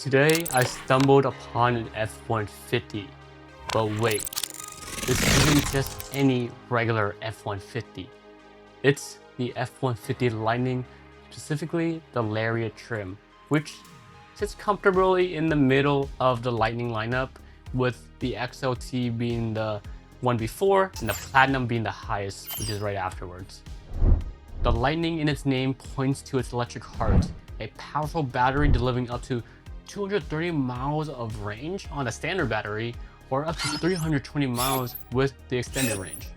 Today, I stumbled upon an F-150. But wait, this isn't just any regular F-150. It's the F-150 Lightning, specifically the Lariat trim, which sits comfortably in the middle of the Lightning lineup, with the XLT being the one before and the Platinum being the highest, which is right afterwards. The Lightning in its name points to its electric heart, a powerful battery delivering up to 230 miles of range on a standard battery, or up to 320 miles with the extended range.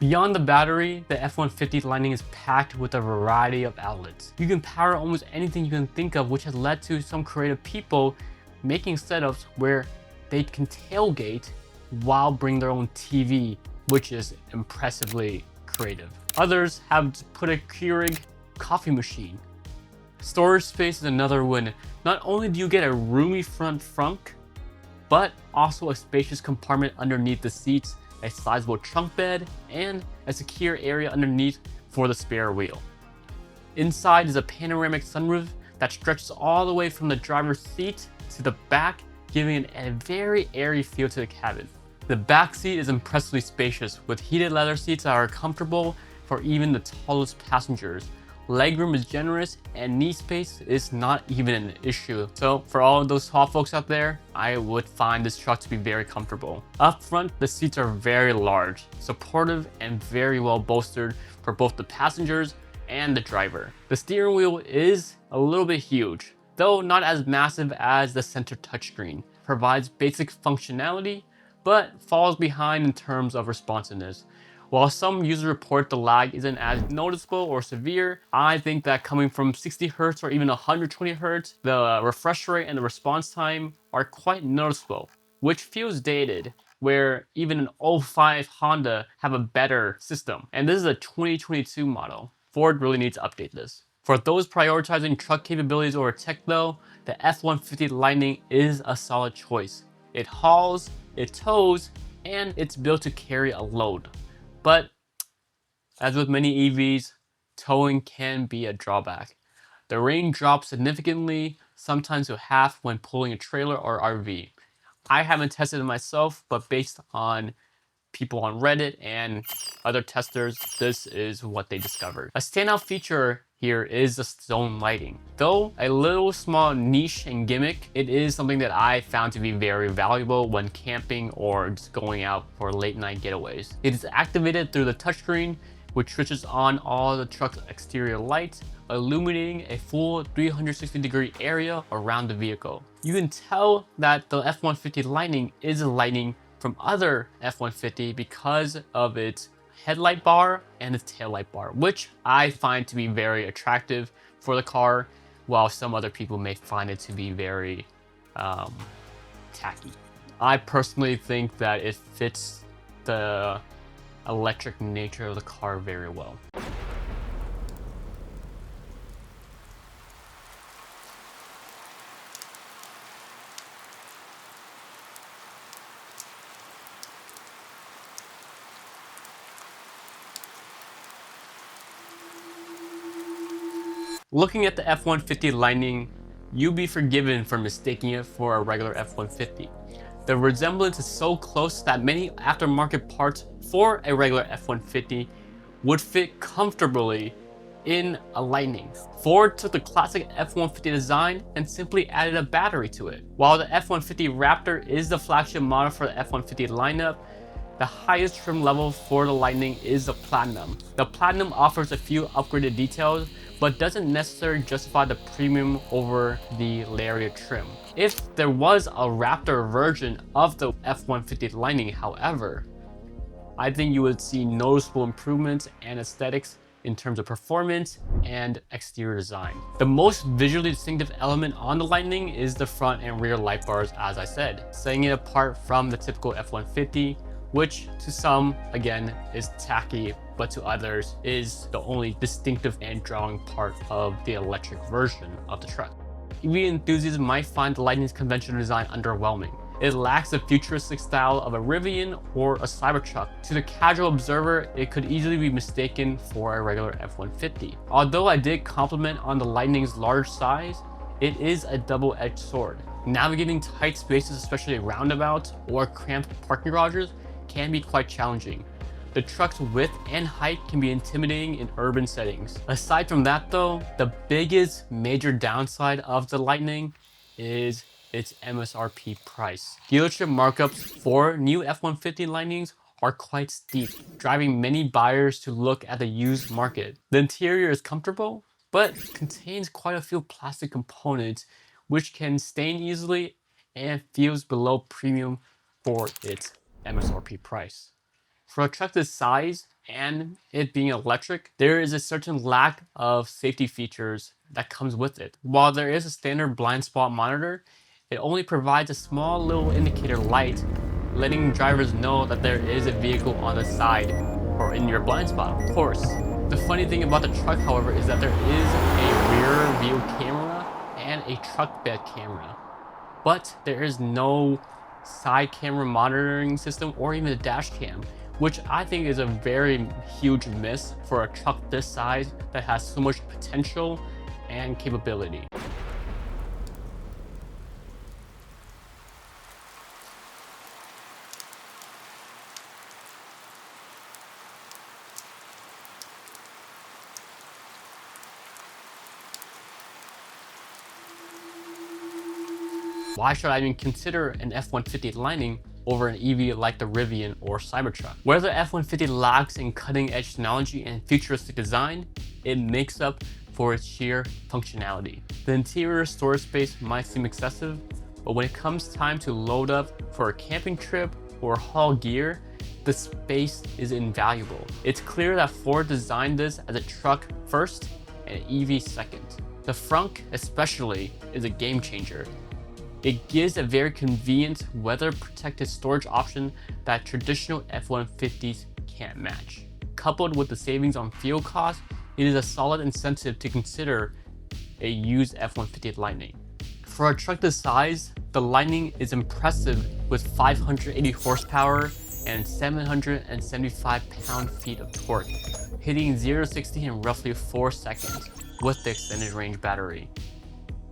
Beyond the battery, the F-150 Lightning is packed with a variety of outlets. You can power almost anything you can think of, which has led to some creative people making setups where they can tailgate while bringing their own TV, which is impressively creative. Others have put a Keurig coffee machine. Storage space is another win. Not only do you get a roomy front trunk, but also a spacious compartment underneath the seats, a sizable trunk bed, and a secure area underneath for the spare wheel. Inside is a panoramic sunroof that stretches all the way from the driver's seat to the back, giving it a very airy feel to the cabin. The back seat is impressively spacious, with heated leather seats that are comfortable for even the tallest passengers. Legroom is generous, and knee space is not even an issue. So for all of those tall folks out there, I would find this truck to be very comfortable. Up front, the seats are very large, supportive, and very well bolstered for both the passengers and the driver. The steering wheel is a little bit huge, though not as massive as the center touchscreen. Provides basic functionality, but falls behind in terms of responsiveness. While some users report the lag isn't as noticeable or severe, I think that coming from 60 Hz or even 120 Hz, the refresh rate and the response time are quite noticeable, which feels dated, where even an 05 Honda have a better system. And this is a 2022 model. Ford really needs to update this. For those prioritizing truck capabilities over tech though, the F-150 Lightning is a solid choice. It hauls, it tows, and it's built to carry a load. But as with many EVs, towing can be a drawback. The range drops significantly, sometimes to half when pulling a trailer or RV. I haven't tested it myself, but based on people on Reddit and other testers, this is what they discovered. A standout feature here is the zone lighting. Though a little small niche and gimmick, it is something that I found to be very valuable when camping or just going out for late night getaways. It is activated through the touchscreen, which switches on all the truck's exterior lights, illuminating a full 360-degree area around the vehicle. You can tell that the F-150 Lightning is a Lightning from other F-150 because of its headlight bar and its taillight bar, which I find to be very attractive for the car, while some other people may find it to be very tacky. I personally think that it fits the electric nature of the car very well. Looking at the F-150 Lightning, you'll be forgiven for mistaking it for a regular F-150. The resemblance is so close that many aftermarket parts for a regular F-150 would fit comfortably in a Lightning. Ford took the classic F-150 design and simply added a battery to it. While the F-150 Raptor is the flagship model for the F-150 lineup, the highest trim level for the Lightning is the Platinum. The Platinum offers a few upgraded details, but doesn't necessarily justify the premium over the Lariat trim. If there was a Raptor version of the F-150 Lightning, however, I think you would see noticeable improvements and aesthetics in terms of performance and exterior design. The most visually distinctive element on the Lightning is the front and rear light bars, as I said, setting it apart from the typical F-150, which to some, again, is tacky, but to others is the only distinctive and drawing part of the electric version of the truck. EV enthusiasts might find the Lightning's conventional design underwhelming. It lacks the futuristic style of a Rivian or a Cybertruck. To the casual observer, it could easily be mistaken for a regular F-150. Although I did compliment on the Lightning's large size, It is a double-edged sword. Navigating tight spaces, especially roundabouts or cramped parking garages, can be quite challenging. The truck's width and height can be intimidating in urban settings. Aside from that though, the biggest major downside of the Lightning is its MSRP price. Dealership markups for new F-150 Lightnings are quite steep, driving many buyers to look at the used market. The interior is comfortable, but contains quite a few plastic components which can stain easily and feels below premium for its MSRP price. For a truck this size and it being electric, there is a certain lack of safety features that comes with it. While there is a standard blind spot monitor, it only provides a small little indicator light, letting drivers know that there is a vehicle on the side or in your blind spot, of course. The funny thing about the truck, however, is that there is a rear view camera and a truck bed camera, but there is no side camera monitoring system or even a dash cam, which I think is a very huge miss for a truck this size that has so much potential and capability. Why should I even consider an F-150 Lightning over an EV like the Rivian or Cybertruck? Where the F-150 lacks in cutting-edge technology and futuristic design, it makes up for its sheer functionality. The interior storage space might seem excessive, but when it comes time to load up for a camping trip or haul gear, the space is invaluable. It's clear that Ford designed this as a truck first and an EV second. The frunk especially is a game changer. It gives a very convenient weather-protected storage option that traditional F-150s can't match. Coupled with the savings on fuel costs, it is a solid incentive to consider a used F-150 Lightning. For a truck this size, the Lightning is impressive with 580 horsepower and 775 pound-feet of torque, hitting 0 to 60 in roughly 4 seconds with the extended range battery.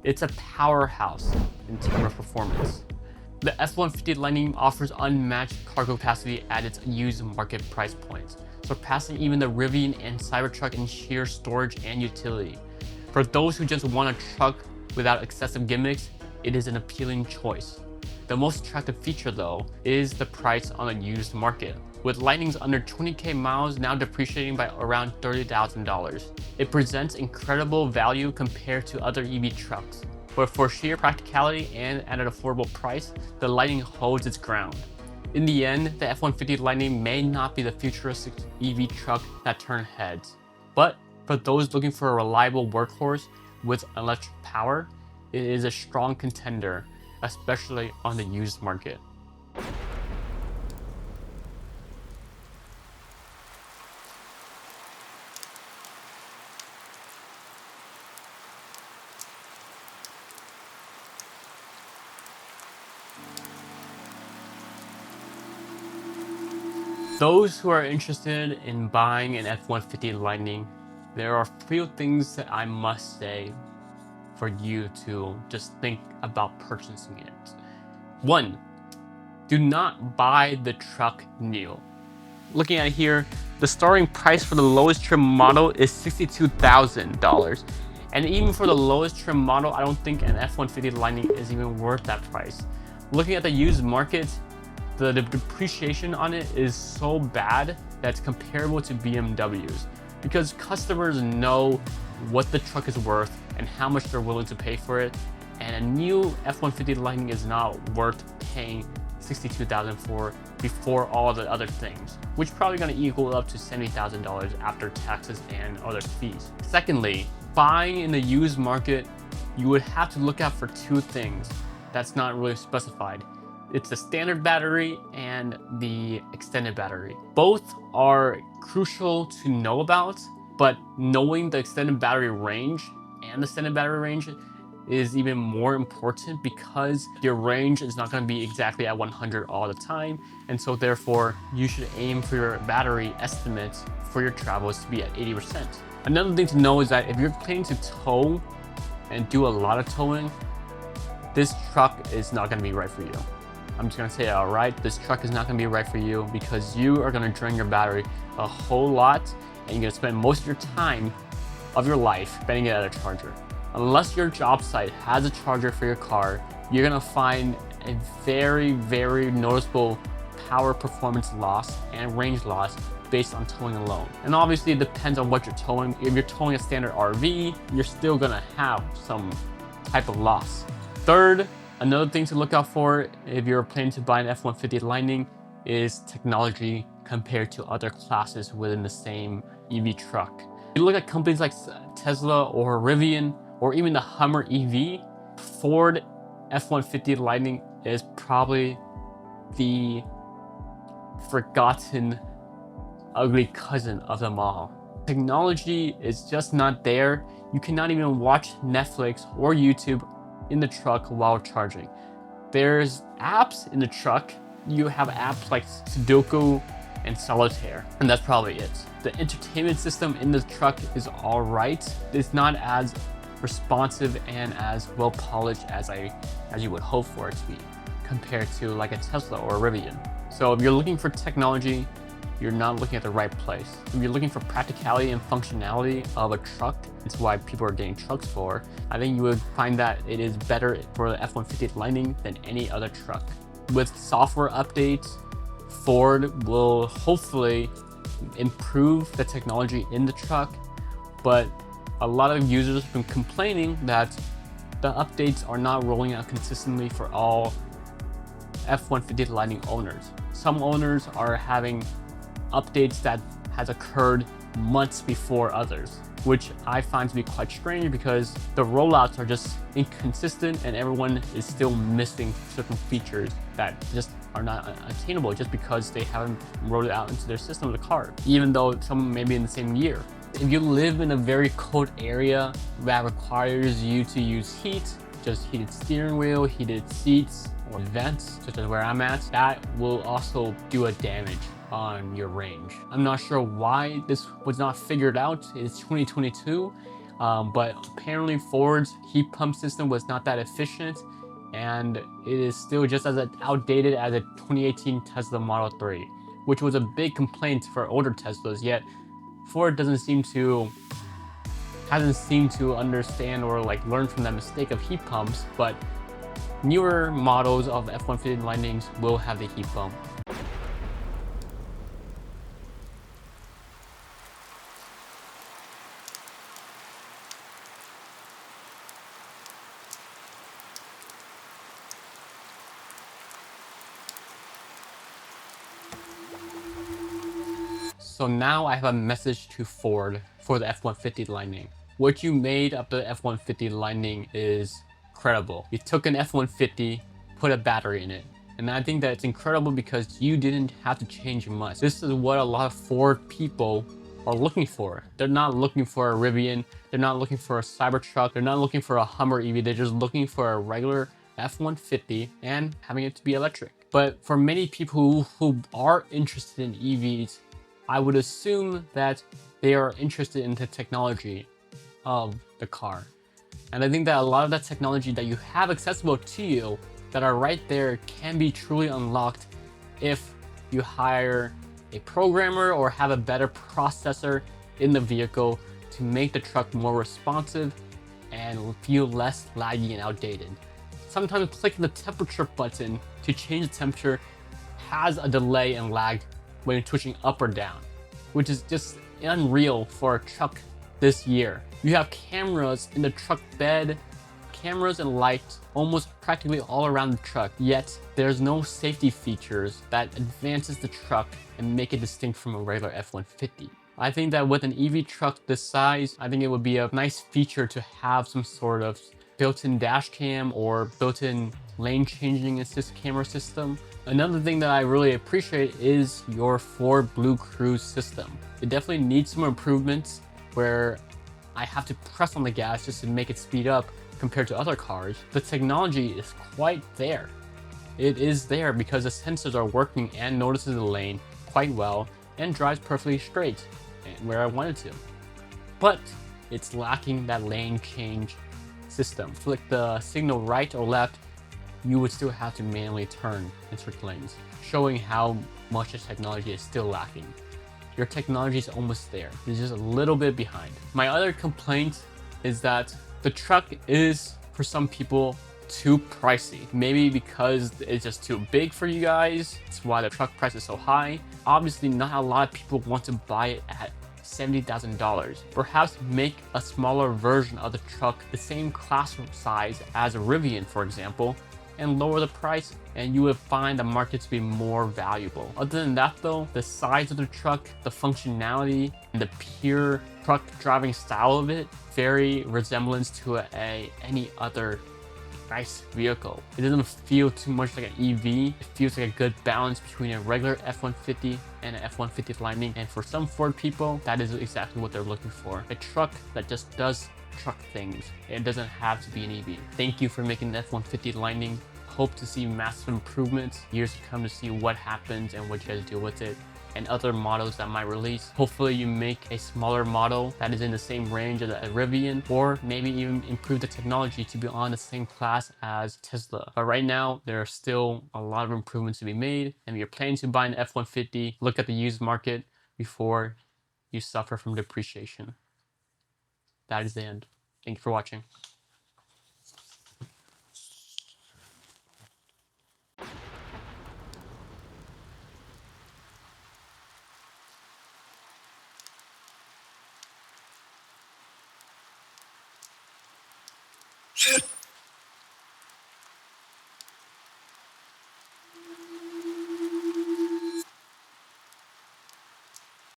It's a powerhouse in terms of performance. The F-150 Lightning offers unmatched cargo capacity at its used market price points, surpassing even the Rivian and Cybertruck in sheer storage and utility. For those who just want a truck without excessive gimmicks, it is an appealing choice. The most attractive feature though is the price on the used market, with Lightnings under 20k miles now depreciating by around $30,000. It presents incredible value compared to other EV trucks, but for sheer practicality and at an affordable price, the Lightning holds its ground. In the end, the F-150 Lightning may not be the futuristic EV truck that turns heads, but for those looking for a reliable workhorse with electric power, it is a strong contender, especially on the used market. Those who are interested in buying an F-150 Lightning, there are a few things that I must say for you to just think about purchasing it. 1. Do not buy the truck new. Looking at it here, the starting price for the lowest trim model is $62,000. And even for the lowest trim model, I don't think an F-150 Lightning is even worth that price. Looking at the used market, the depreciation on it is so bad that it's comparable to BMWs, because customers know what the truck is worth and how much they're willing to pay for it, and a new F-150 Lightning is not worth paying $62,000 for before all the other things, which is probably going to equal up to $70,000 after taxes and other fees. Secondly, buying in the used market, you would have to look out for 2 things that's not really specified. It's the standard battery and the extended battery. Both are crucial to know about, but knowing the extended battery range and the standard battery range is even more important, because your range is not going to be exactly at 100 all the time, and so therefore you should aim for your battery estimates for your travels to be at 80%. Another thing to know is that if you're planning to tow and do a lot of towing, this truck is not going to be right for you. I'm just going to say it outright, this truck is not going to be right for you because you are going to drain your battery a whole lot, and you're going to spend most of your time of your life spending it at a charger. Unless your job site has a charger for your car, you're going to find a very, very noticeable power performance loss and range loss based on towing alone. And obviously it depends on what you're towing. If you're towing a standard RV, you're still going to have some type of loss. Third, another thing to look out for if you're planning to buy an F-150 Lightning is technology compared to other classes within the same EV truck. If you look at companies like Tesla or Rivian or even the Hummer EV, Ford F-150 Lightning is probably the forgotten ugly cousin of them all. Technology is just not there. You cannot even watch Netflix or YouTube in the truck while charging. There's apps in the truck. You have apps like Sudoku and Solitaire, and that's probably it. The entertainment system in the truck is all right. It's not as responsive and as well polished as you would hope for it to be compared to like a Tesla or a Rivian. So if you're looking for technology, you're not looking at the right place. If you're looking for practicality and functionality of a truck, it's why people are getting trucks for, I think you would find that it is better for the F-150 Lightning than any other truck. With software updates, Ford will hopefully improve the technology in the truck, but a lot of users have been complaining that the updates are not rolling out consistently for all F-150 Lightning owners. Some owners are having updates that has occurred months before others, which I find to be quite strange because the rollouts are just inconsistent and everyone is still missing certain features that just are not attainable just because they haven't rolled it out into their system of the car, even though some may be in the same year. If you live in a very cold area that requires you to use heat, just heated steering wheel, heated seats, or vents, such as where I'm at, that will also do a damage on your range. I'm not sure why this was not figured out. It's 2022, but apparently Ford's heat pump system was not that efficient, and it is still just as outdated as a 2018 Tesla Model 3, which was a big complaint for older Teslas, yet Ford hasn't seemed to understand or like learn from that mistake of heat pumps, but newer models of F-150 Lightnings will have the heat pump. So now I have a message to Ford for the F-150 Lightning. What you made of the F-150 Lightning is incredible. You took an F-150, put a battery in it. And I think that it's incredible because you didn't have to change much. This is what a lot of Ford people are looking for. They're not looking for a Rivian. They're not looking for a Cybertruck. They're not looking for a Hummer EV. They're just looking for a regular F-150 and having it to be electric. But for many people who are interested in EVs, I would assume that they are interested in the technology of the car. And I think that a lot of that technology that you have accessible to you that are right there can be truly unlocked if you hire a programmer or have a better processor in the vehicle to make the truck more responsive and feel less laggy and outdated. Sometimes clicking the temperature button to change the temperature has a delay and lag when you're switching up or down, which is just unreal for a truck this year. You have cameras in the truck bed, cameras and lights almost practically all around the truck, yet there's no safety features that advances the truck and make it distinct from a regular F-150. I think that with an EV truck this size, I think it would be a nice feature to have some sort of built-in dash cam or built-in lane changing assist camera system. Another thing that I really appreciate is your Ford Blue Cruise system. It definitely needs some improvements where I have to press on the gas just to make it speed up compared to other cars. The technology is quite there. It is there because the sensors are working and notices the lane quite well and drives perfectly straight where I want it to. But it's lacking that lane change system. Flick the signal right or left, you would still have to manually turn in certain lanes, showing how much this technology is still lacking. Your technology is almost there. It's just a little bit behind. My other complaint is that the truck is, for some people, too pricey. Maybe because it's just too big for you guys. That's why the truck price is so high. Obviously, not a lot of people want to buy it at $70,000. Perhaps make a smaller version of the truck the same class size as a Rivian, for example, and lower the price, and you would find the market to be more valuable. Other than that though, the size of the truck, the functionality, and the pure truck driving style of it, very resemblance to any other nice vehicle. It doesn't feel too much like an EV. It feels like a good balance between a regular F-150 and an F-150 Lightning. And for some Ford people, that is exactly what they're looking for. A truck that just does truck things. It doesn't have to be an EV. Thank you for making the F-150 Lightning. Hope to see massive improvements years to come to see what happens and what you guys deal with it, and other models that might release. Hopefully you make a smaller model that is in the same range as a Rivian, or maybe even improve the technology to be on the same class as Tesla. But right now, there are still a lot of improvements to be made, and if you're planning to buy an F-150, look at the used market before you suffer from depreciation. That is the end. Thank you for watching. Shit.